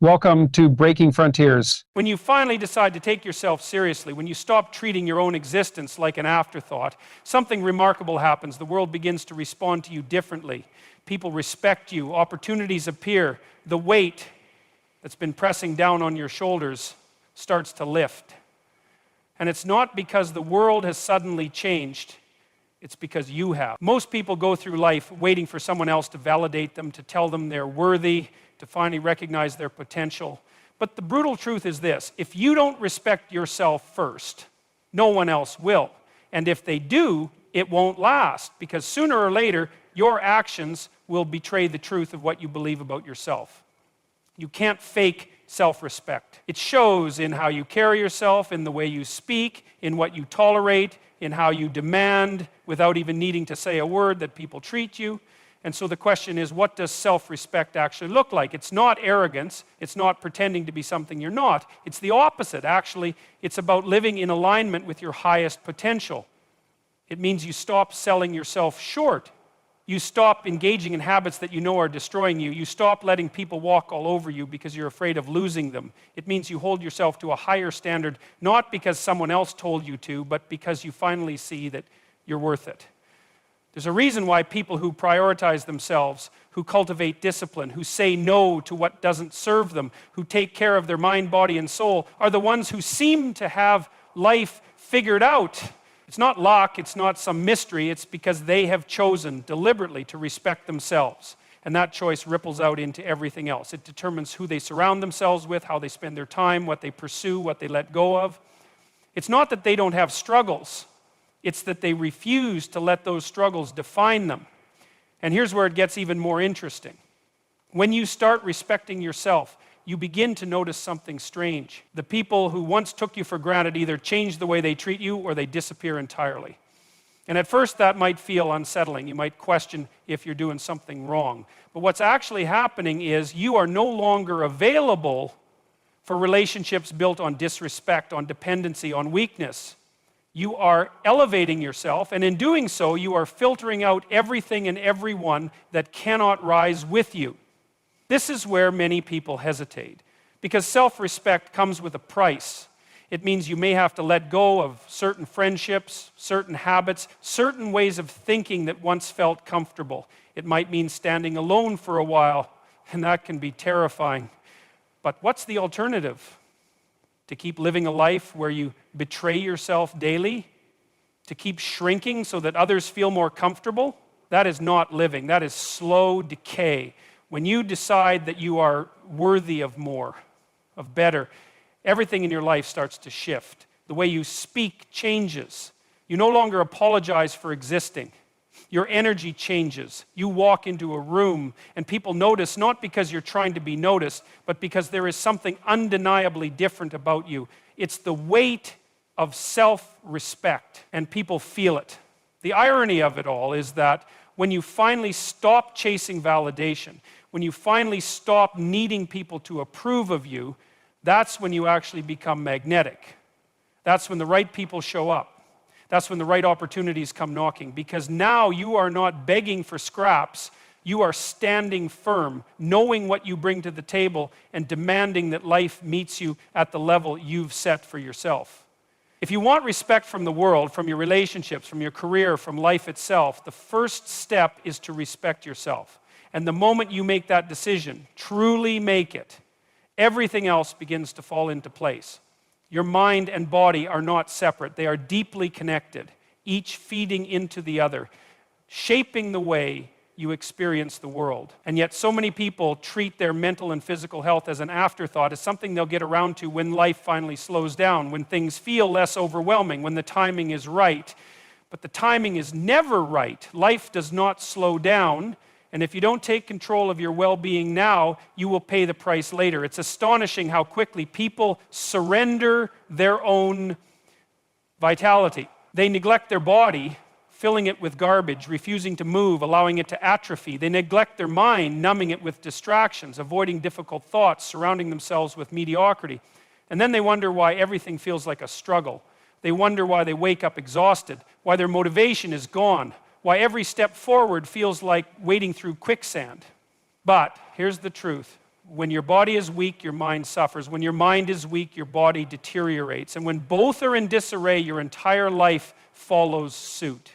Welcome to Breaking Frontiers. When you finally decide to take yourself seriously, when you stop treating your own existence like an afterthought, something remarkable happens. The world begins to respond to you differently. People respect you. Opportunities appear. The weight that's been pressing down on your shoulders starts to lift. And it's not because the world has suddenly changed. It's because you have. Most people go through life waiting for someone else to validate them, to tell them they're worthy, to finally recognize their potential. But the brutal truth is this: if you don't respect yourself first, no one else will. And if they do, it won't last, because sooner or later, your actions will betray the truth of what you believe about yourself. You can't fake self-respect. It shows in how you carry yourself, in the way you speak, in what you tolerate, in how you demand, without even needing to say a word, that people treat you. And so the question is, what does self-respect actually look like? It's not arrogance. It's not pretending to be something you're not. It's the opposite. Actually, it's about living in alignment with your highest potential. It means you stop selling yourself short. You stop engaging in habits that you know are destroying you. You stop letting people walk all over you because you're afraid of losing them. It means you hold yourself to a higher standard, not because someone else told you to, but because you finally see that you're worth it. There's a reason why people who prioritize themselves, who cultivate discipline, who say no to what doesn't serve them, who take care of their mind, body, and soul, are the ones who seem to have life figured out. It's not luck, it's not some mystery, it's because they have chosen deliberately to respect themselves. And that choice ripples out into everything else. It determines who they surround themselves with, how they spend their time, what they pursue, what they let go of. It's not that they don't have struggles. It's that they refuse to let those struggles define them. And here's where it gets even more interesting. When you start respecting yourself, you begin to notice something strange. The people who once took you for granted either change the way they treat you or they disappear entirely. And at first that might feel unsettling. You might question if you're doing something wrong. But what's actually happening is you are no longer available for relationships built on disrespect, on dependency, on weakness. You are elevating yourself, and in doing so, you are filtering out everything and everyone that cannot rise with you. This is where many people hesitate, because self-respect comes with a price. It means you may have to let go of certain friendships, certain habits, certain ways of thinking that once felt comfortable. It might mean standing alone for a while, and that can be terrifying. But what's the alternative? To keep living a life where you betray yourself daily? To keep shrinking so that others feel more comfortable? That is not living. That is slow decay. When you decide that you are worthy of more, of better, everything in your life starts to shift. The way you speak changes. You no longer apologize for existing. Your energy changes. You walk into a room and people notice, not because you're trying to be noticed, but because there is something undeniably different about you. It's the weight of self-respect, and people feel it. The irony of it all is that when you finally stop chasing validation, when you finally stop needing people to approve of you, that's when you actually become magnetic. That's when the right people show up. That's when the right opportunities come knocking, because now you are not begging for scraps. You are standing firm, knowing what you bring to the table and demanding that life meets you at the level you've set for yourself. If you want respect from the world, from your relationships, from your career, from life itself, the first step is to respect yourself. And the moment you make that decision, truly make it, everything else begins to fall into place. Your mind and body are not separate. They are deeply connected, each feeding into the other, shaping the way you experience the world. And yet so many people treat their mental and physical health as an afterthought, as something they'll get around to when life finally slows down, when things feel less overwhelming, when the timing is right. But the timing is never right. Life does not slow down. And if you don't take control of your well-being now, you will pay the price later. It's astonishing how quickly people surrender their own vitality. They neglect their body, filling it with garbage, refusing to move, allowing it to atrophy. They neglect their mind, numbing it with distractions, avoiding difficult thoughts, surrounding themselves with mediocrity. And then they wonder why everything feels like a struggle. They wonder why they wake up exhausted, why their motivation is gone, why every step forward feels like wading through quicksand. But here's the truth. When your body is weak, your mind suffers. When your mind is weak, your body deteriorates. And when both are in disarray, your entire life follows suit.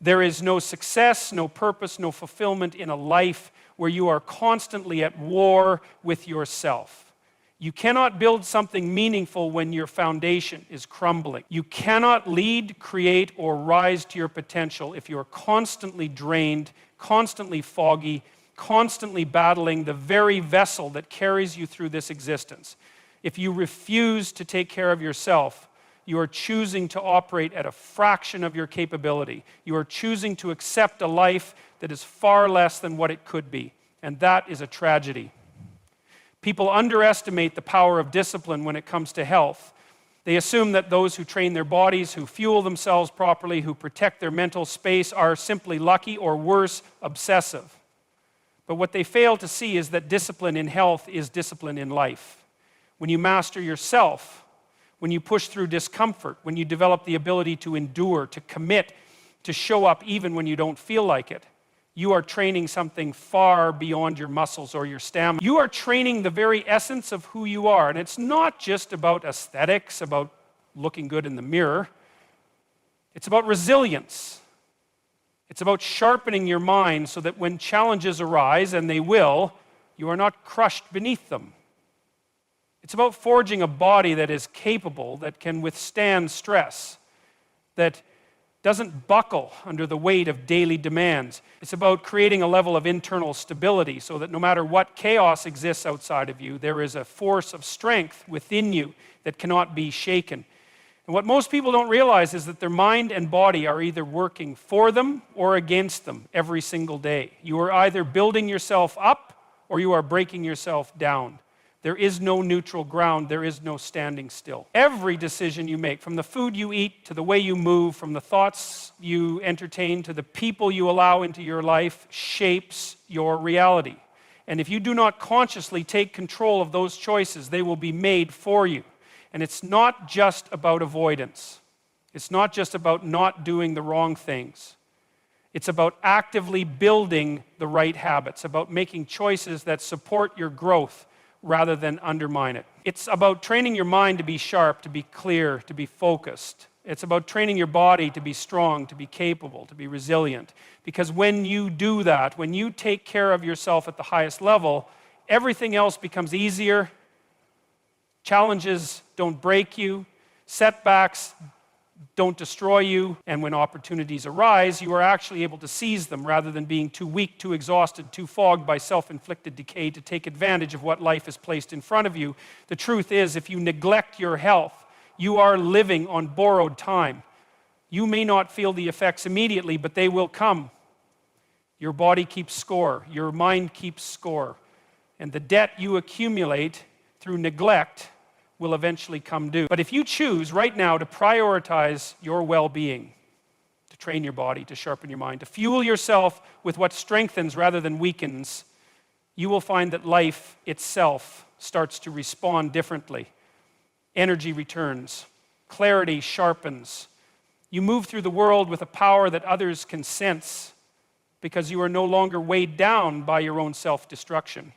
There is no success, no purpose, no fulfillment in a life where you are constantly at war with yourself. You cannot build something meaningful when your foundation is crumbling. You cannot lead, create, or rise to your potential if you are constantly drained, constantly foggy, constantly battling the very vessel that carries you through this existence. If you refuse to take care of yourself, you are choosing to operate at a fraction of your capability. You are choosing to accept a life that is far less than what it could be. And that is a tragedy. People underestimate the power of discipline when it comes to health. They assume that those who train their bodies, who fuel themselves properly, who protect their mental space are simply lucky or worse, obsessive. But what they fail to see is that discipline in health is discipline in life. When you master yourself, when you push through discomfort, when you develop the ability to endure, to commit, to show up even when you don't feel like it, you are training something far beyond your muscles or your stamina. You are training the very essence of who you are. And it's not just about aesthetics, about looking good in the mirror. It's about resilience. It's about sharpening your mind so that when challenges arise, and they will, you are not crushed beneath them. It's about forging a body that is capable, that can withstand stress, that doesn't buckle under the weight of daily demands. It's about creating a level of internal stability so that no matter what chaos exists outside of you, there is a force of strength within you that cannot be shaken. And what most people don't realize is that their mind and body are either working for them or against them every single day. You are either building yourself up or you are breaking yourself down. There is no neutral ground. There is no standing still. Every decision you make, from the food you eat to the way you move, from the thoughts you entertain to the people you allow into your life, shapes your reality. And if you do not consciously take control of those choices, they will be made for you. And it's not just about avoidance. It's not just about not doing the wrong things. It's about actively building the right habits, about making choices that support your growth rather than undermine it. It's about training your mind to be sharp, to be clear, to be focused. It's about training your body to be strong, to be capable, to be resilient. Because when you do that, when you take care of yourself at the highest level, everything else becomes easier. Challenges don't break you. Setbacks don't destroy you. And when opportunities arise, you are actually able to seize them rather than being too weak, too exhausted, too fogged by self-inflicted decay to take advantage of what life has placed in front of you. The truth is, if you neglect your health, you are living on borrowed time. You may not feel the effects immediately, but they will come. Your body keeps score. Your mind keeps score. And the debt you accumulate through neglect will eventually come due. But if you choose right now to prioritize your well-being, to train your body, to sharpen your mind, to fuel yourself with what strengthens rather than weakens, you will find that life itself starts to respond differently. Energy returns. Clarity sharpens. You move through the world with a power that others can sense because you are no longer weighed down by your own self-destruction.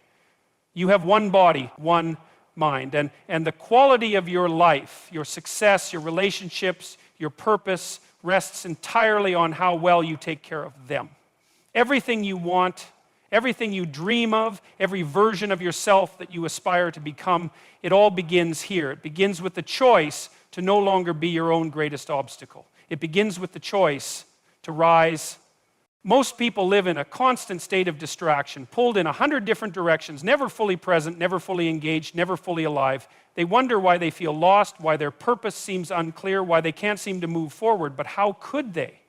You have one body, one mind, and the quality of your life, your success, your relationships, your purpose rests entirely on how well you take care of them. Everything you want, everything you dream of, every version of yourself that you aspire to become, it all begins here. It begins with the choice to no longer be your own greatest obstacle. It begins with the choice to rise. Most people live in a constant state of distraction, pulled in 100 different directions, never fully present, never fully engaged, never fully alive. They wonder why they feel lost, why their purpose seems unclear, why they can't seem to move forward. But how could they?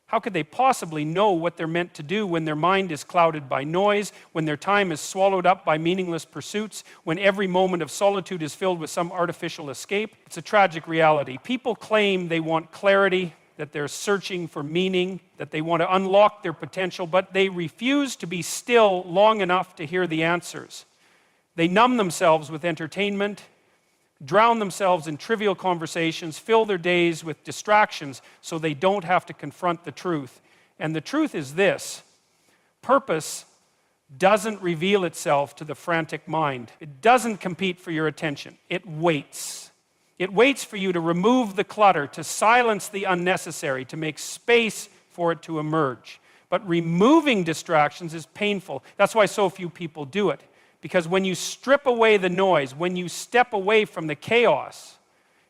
How could they possibly know what they're meant to do when their mind is clouded by noise, when their time is swallowed up by meaningless pursuits, when every moment of solitude is filled with some artificial escape? It's a tragic reality. People claim they want clarity, that they're searching for meaning, that they want to unlock their potential, but they refuse to be still long enough to hear the answers. They numb themselves with entertainment, drown themselves in trivial conversations, fill their days with distractions so they don't have to confront the truth. And the truth is this: purpose doesn't reveal itself to the frantic mind. It doesn't compete for your attention. It waits. It waits for you to remove the clutter, to silence the unnecessary, to make space for it to emerge. But removing distractions is painful. That's why so few people do it. Because when you strip away the noise, when you step away from the chaos,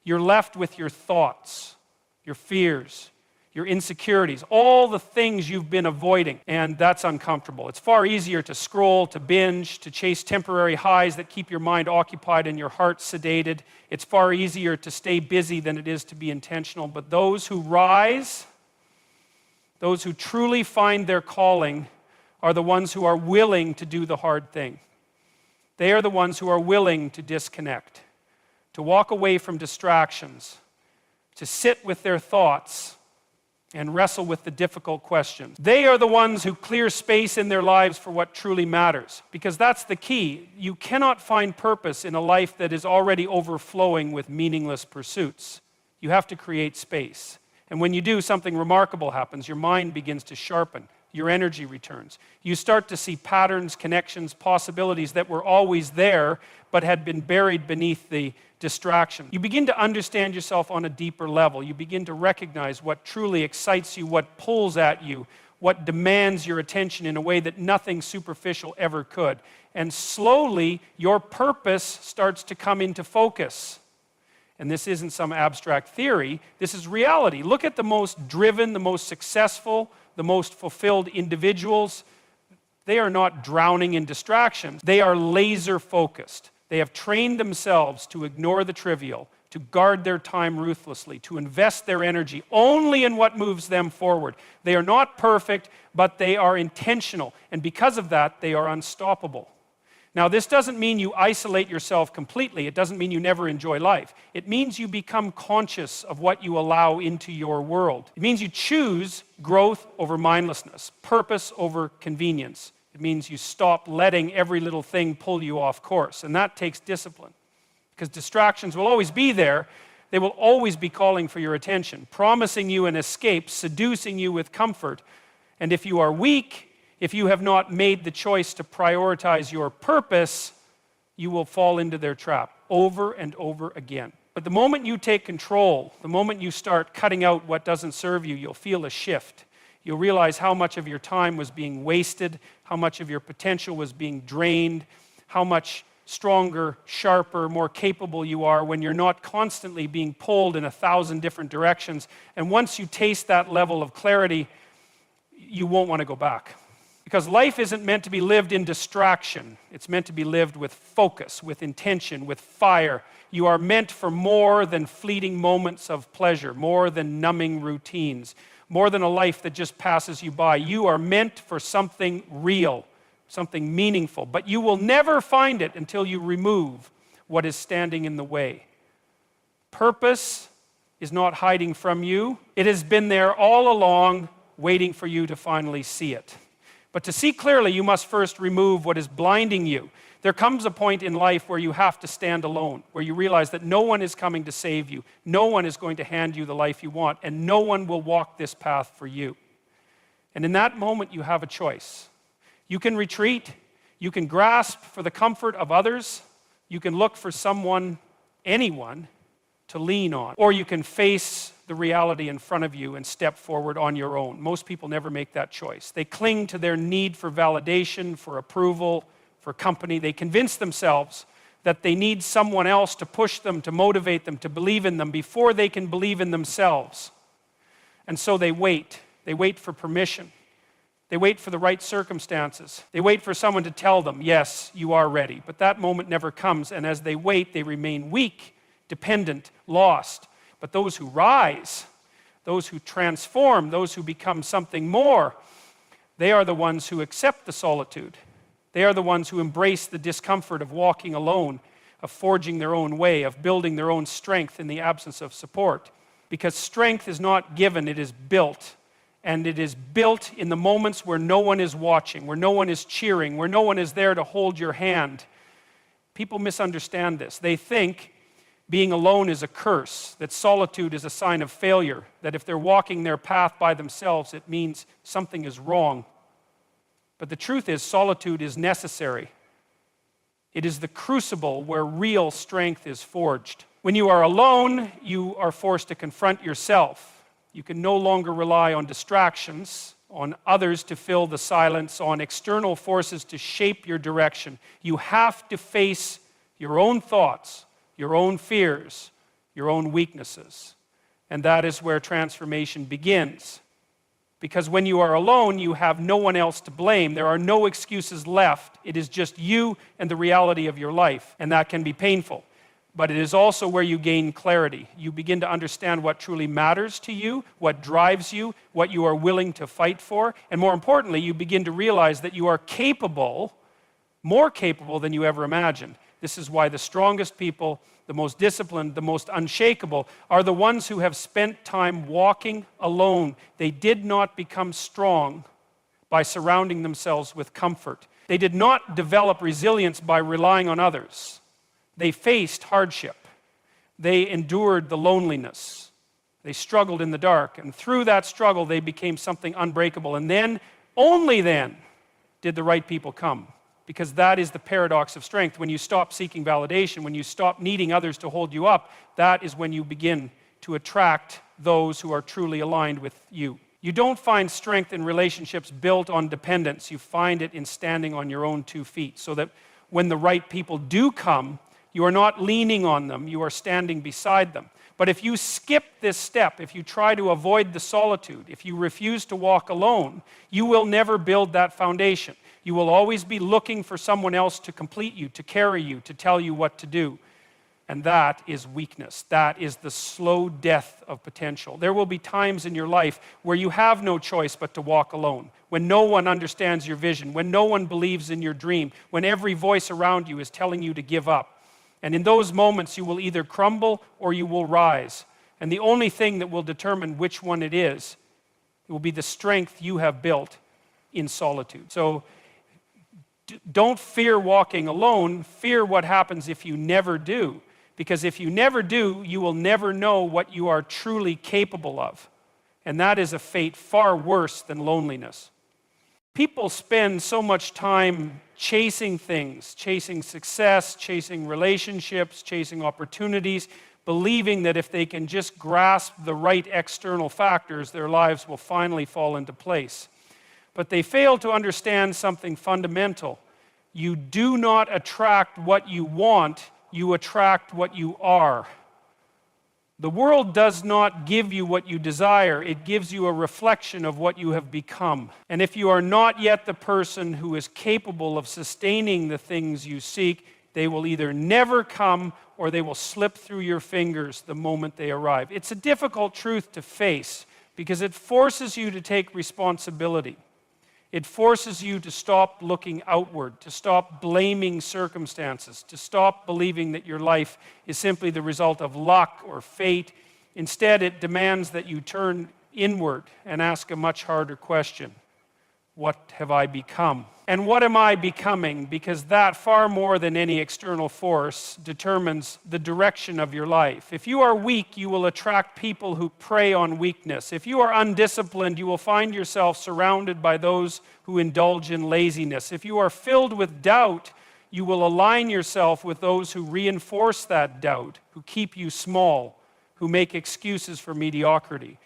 you're left with your thoughts, your fears, your insecurities, all the things you've been avoiding, and that's uncomfortable. It's far easier to scroll, to binge, to chase temporary highs that keep your mind occupied and your heart sedated. It's far easier to stay busy than it is to be intentional. But those who rise, those who truly find their calling, are the ones who are willing to do the hard thing. They are the ones who are willing to disconnect, to walk away from distractions, to sit with their thoughts and wrestle with the difficult questions. They are the ones who clear space in their lives for what truly matters, because that's the key. You cannot find purpose in a life that is already overflowing with meaningless pursuits. You have to create space. And when you do, something remarkable happens. Your mind begins to sharpen. Your energy returns. You start to see patterns, connections, possibilities that were always there but had been buried beneath the distraction. You begin to understand yourself on a deeper level. You begin to recognize what truly excites you, what pulls at you, what demands your attention in a way that nothing superficial ever could. And slowly, your purpose starts to come into focus. And this isn't some abstract theory. This is reality. Look at the most driven, the most successful, the most fulfilled individuals. They are not drowning in distractions. They are laser focused. They have trained themselves to ignore the trivial, to guard their time ruthlessly, to invest their energy only in what moves them forward. They are not perfect, but they are intentional. And because of that, they are unstoppable. Now, this doesn't mean you isolate yourself completely. It doesn't mean you never enjoy life. It means you become conscious of what you allow into your world. It means you choose growth over mindlessness, purpose over convenience. It means you stop letting every little thing pull you off course, and that takes discipline. Because distractions will always be there. They will always be calling for your attention, promising you an escape, seducing you with comfort. And if you are weak, if you have not made the choice to prioritize your purpose, you will fall into their trap over and over again. But the moment you take control, the moment you start cutting out what doesn't serve you, you'll feel a shift. You'll realize how much of your time was being wasted, how much of your potential was being drained, how much stronger, sharper, more capable you are when you're not constantly being pulled in 1,000 different directions. And once you taste that level of clarity, you won't want to go back. Because life isn't meant to be lived in distraction. It's meant to be lived with focus, with intention, with fire. You are meant for more than fleeting moments of pleasure, more than numbing routines, more than a life that just passes you by. You are meant for something real, something meaningful. But you will never find it until you remove what is standing in the way. Purpose is not hiding from you. It has been there all along, waiting for you to finally see it. But to see clearly, you must first remove what is blinding you. There comes a point in life where you have to stand alone, where you realize that no one is coming to save you, no one is going to hand you the life you want, and no one will walk this path for you. And in that moment, you have a choice. You can retreat, you can grasp for the comfort of others, you can look for someone, anyone, to lean on, or you can face the reality in front of you and step forward on your own. Most people never make that choice. They cling to their need for validation, for approval, for company. They convince themselves that they need someone else to push them, to motivate them, to believe in them before they can believe in themselves. And so they wait. They wait for permission. They wait for the right circumstances. They wait for someone to tell them, yes, you are ready. But that moment never comes, and as they wait, they remain weak, dependent, lost. But those who rise, those who transform, those who become something more, they are the ones who accept the solitude. They are the ones who embrace the discomfort of walking alone, of forging their own way, of building their own strength in the absence of support. Because strength is not given, it is built. And it is built in the moments where no one is watching, where no one is cheering, where no one is there to hold your hand. People misunderstand this. They think being alone is a curse, that solitude is a sign of failure, that if they're walking their path by themselves, it means something is wrong. But the truth is, solitude is necessary. It is the crucible where real strength is forged. When you are alone, you are forced to confront yourself. You can no longer rely on distractions, on others to fill the silence, on external forces to shape your direction. You have to face your own thoughts, your own fears, your own weaknesses. And that is where transformation begins. Because when you are alone, you have no one else to blame. There are no excuses left. It is just you and the reality of your life, and that can be painful. But it is also where you gain clarity. You begin to understand what truly matters to you, what drives you, what you are willing to fight for, and more importantly, you begin to realize that you are capable, more capable than you ever imagined. This is why the strongest people, the most disciplined, the most unshakable, are the ones who have spent time walking alone. They did not become strong by surrounding themselves with comfort. They did not develop resilience by relying on others. They faced hardship. They endured the loneliness. They struggled in the dark. And through that struggle, they became something unbreakable. And then, only then, did the right people come. Because that is the paradox of strength. When you stop seeking validation, when you stop needing others to hold you up, that is when you begin to attract those who are truly aligned with you. You don't find strength in relationships built on dependence. You find it in standing on your own 2 feet, so that when the right people do come, you are not leaning on them, you are standing beside them. But if you skip this step, if you try to avoid the solitude, if you refuse to walk alone, you will never build that foundation. You will always be looking for someone else to complete you, to carry you, to tell you what to do. And that is weakness. That is the slow death of potential. There will be times in your life where you have no choice but to walk alone, when no one understands your vision, when no one believes in your dream, when every voice around you is telling you to give up. And in those moments, you will either crumble or you will rise. And the only thing that will determine which one it will be the strength you have built in solitude. So don't fear walking alone. Fear what happens if you never do. Because if you never do, you will never know what you are truly capable of. And that is a fate far worse than loneliness. People spend so much time chasing things, chasing success, chasing relationships, chasing opportunities, believing that if they can just grasp the right external factors, their lives will finally fall into place. But they fail to understand something fundamental. You do not attract what you want, you attract what you are. The world does not give you what you desire, it gives you a reflection of what you have become. And if you are not yet the person who is capable of sustaining the things you seek, they will either never come or they will slip through your fingers the moment they arrive. It's a difficult truth to face because it forces you to take responsibility. It forces you to stop looking outward, to stop blaming circumstances, to stop believing that your life is simply the result of luck or fate. Instead, it demands that you turn inward and ask a much harder question. What have I become? And what am I becoming? Because that, far more than any external force, determines the direction of your life. If you are weak, you will attract people who prey on weakness. If you are undisciplined, you will find yourself surrounded by those who indulge in laziness. If you are filled with doubt, you will align yourself with those who reinforce that doubt, who keep you small, who make excuses for mediocrity.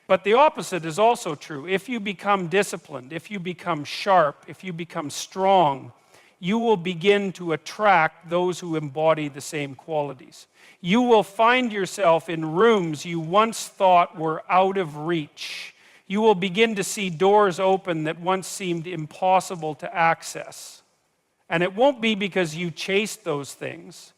But the opposite is also true. If you become disciplined, if you become sharp, if you become strong, you will begin to attract those who embody the same qualities. You will find yourself in rooms you once thought were out of reach. You will begin to see doors open that once seemed impossible to access. And it won't be because you chased those things.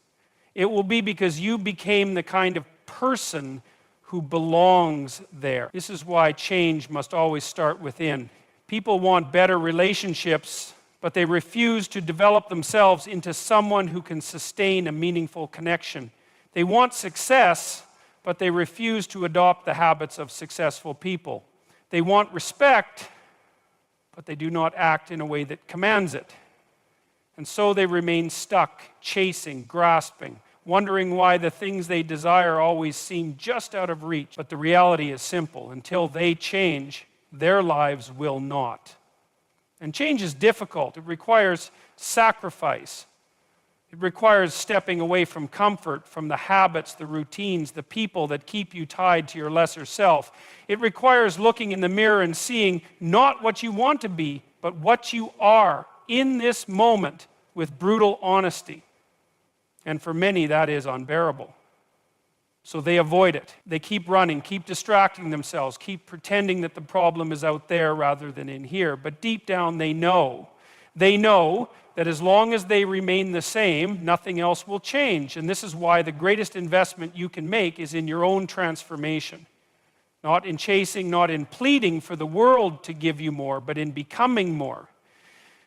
It will be because you became the kind of person who belongs there. This is why change must always start within. People want better relationships, but they refuse to develop themselves into someone who can sustain a meaningful connection. They want success, but they refuse to adopt the habits of successful people. They want respect, but they do not act in a way that commands it. And so they remain stuck, chasing, grasping, wondering why the things they desire always seem just out of reach. But the reality is simple. Until they change, their lives will not. And change is difficult. It requires sacrifice. It requires stepping away from comfort, from the habits, the routines, the people that keep you tied to your lesser self. It requires looking in the mirror and seeing not what you want to be, but what you are in this moment with brutal honesty. And for many, that is unbearable. So they avoid it. They keep running, keep distracting themselves, keep pretending that the problem is out there rather than in here. But deep down, they know that as long as they remain the same, nothing else will change. And this is why the greatest investment you can make is in your own transformation. Not in chasing, not in pleading for the world to give you more, but in becoming more.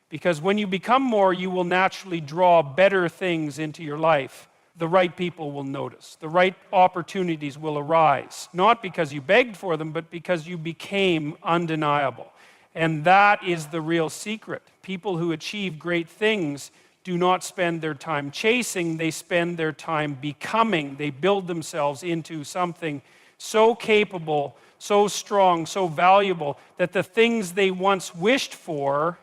Because when you become more, you will naturally draw better things into your life. The right people will notice. The right opportunities will arise. Not because you begged for them, but because you became undeniable. And that is the real secret. People who achieve great things do not spend their time chasing, they spend their time becoming. They build themselves into something so capable, so strong, so valuable, that the things they once wished for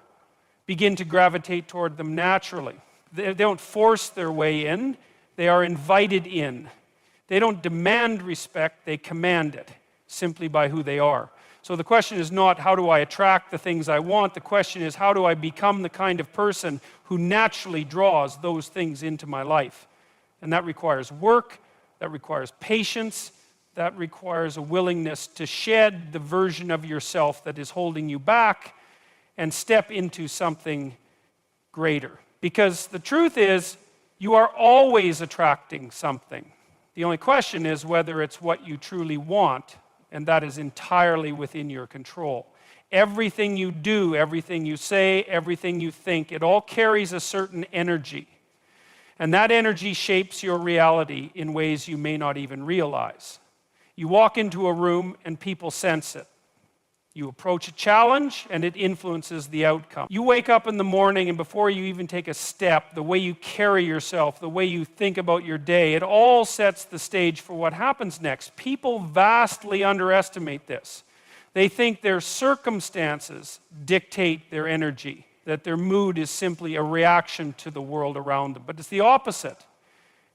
begin to gravitate toward them naturally. They don't force their way in, they are invited in. They don't demand respect, they command it, simply by who they are. So the question is not, how do I attract the things I want? The question is, how do I become the kind of person who naturally draws those things into my life? And that requires work, that requires patience, that requires a willingness to shed the version of yourself that is holding you back and step into something greater. Because the truth is, you are always attracting something. The only question is whether it's what you truly want, and that is entirely within your control. Everything you do, everything you say, everything you think, it all carries a certain energy. And that energy shapes your reality in ways you may not even realize. You walk into a room and people sense it. You approach a challenge and it influences the outcome. You wake up in the morning and before you even take a step, the way you carry yourself, the way you think about your day, it all sets the stage for what happens next. People vastly underestimate this. They think their circumstances dictate their energy, that their mood is simply a reaction to the world around them. But it's the opposite.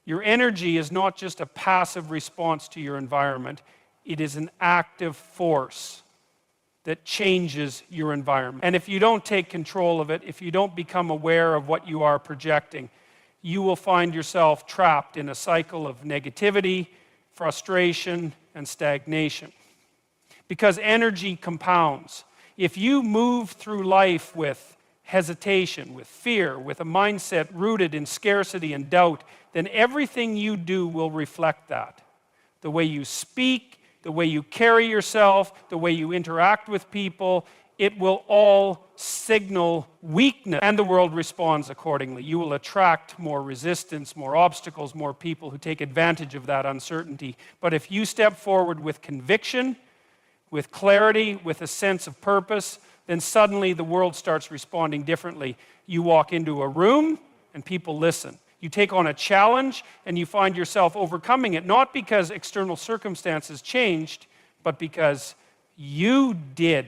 Your energy is not just a passive response to your environment, it is an active force that changes your environment. And if you don't take control of it, if you don't become aware of what you are projecting, you will find yourself trapped in a cycle of negativity, frustration, and stagnation. Because energy compounds. If you move through life with hesitation, with fear, with a mindset rooted in scarcity and doubt, then everything you do will reflect that. The way you speak, the way you carry yourself, the way you interact with people, it will all signal weakness, and the world responds accordingly. You will attract more resistance, more obstacles, more people who take advantage of that uncertainty. But if you step forward with conviction, with clarity, with a sense of purpose, then suddenly the world starts responding differently. You walk into a room and people listen. You take on a challenge and you find yourself overcoming it, not because external circumstances changed, but because you did.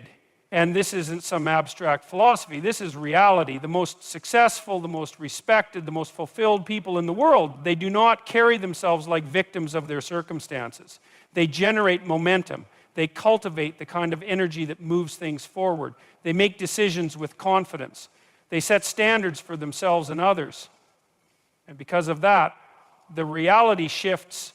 And this isn't some abstract philosophy. This is reality. The most successful, the most respected, the most fulfilled people in the world, they do not carry themselves like victims of their circumstances. They generate momentum. They cultivate the kind of energy that moves things forward. They make decisions with confidence. They set standards for themselves and others. And because of that, the reality shifts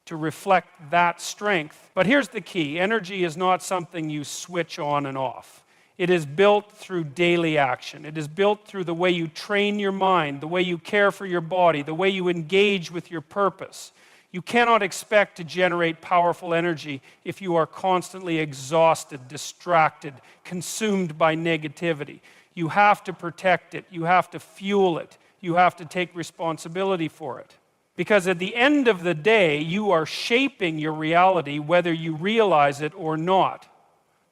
to reflect that strength. But here's the key. Energy is not something you switch on and off. It is built through daily action. It is built through the way you train your mind, the way you care for your body, the way you engage with your purpose. You cannot expect to generate powerful energy if you are constantly exhausted, distracted, consumed by negativity. You have to protect it. You have to fuel it. You have to take responsibility for it. Because at the end of the day, you are shaping your reality whether you realize it or not.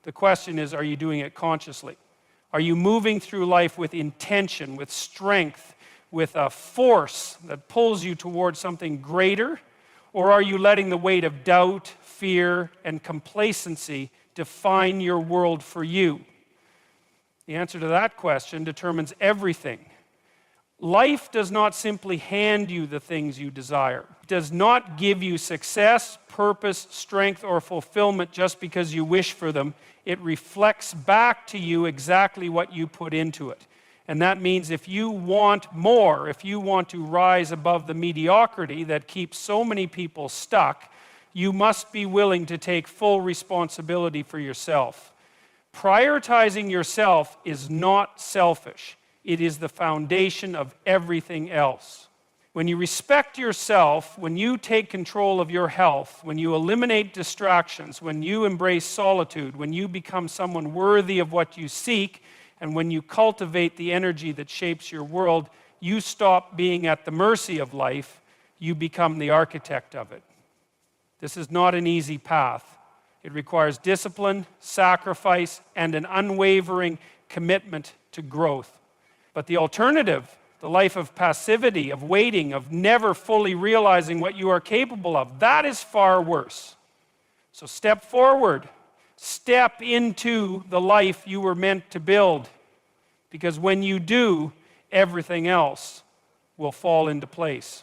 The question is, are you doing it consciously? Are you moving through life with intention, with strength, with a force that pulls you towards something greater? Or are you letting the weight of doubt, fear, and complacency define your world for you? The answer to that question determines everything. Life does not simply hand you the things you desire. It does not give you success, purpose, strength, or fulfillment just because you wish for them. It reflects back to you exactly what you put into it. And that means if you want more, if you want to rise above the mediocrity that keeps so many people stuck, you must be willing to take full responsibility for yourself. Prioritizing yourself is not selfish. It is the foundation of everything else. When you respect yourself, when you take control of your health, when you eliminate distractions, when you embrace solitude, when you become someone worthy of what you seek, and when you cultivate the energy that shapes your world, you stop being at the mercy of life, you become the architect of it. This is not an easy path. It requires discipline, sacrifice, and an unwavering commitment to growth. But the alternative, the life of passivity, of waiting, of never fully realizing what you are capable of, that is far worse. So step forward. Step into the life you were meant to build. Because when you do, everything else will fall into place.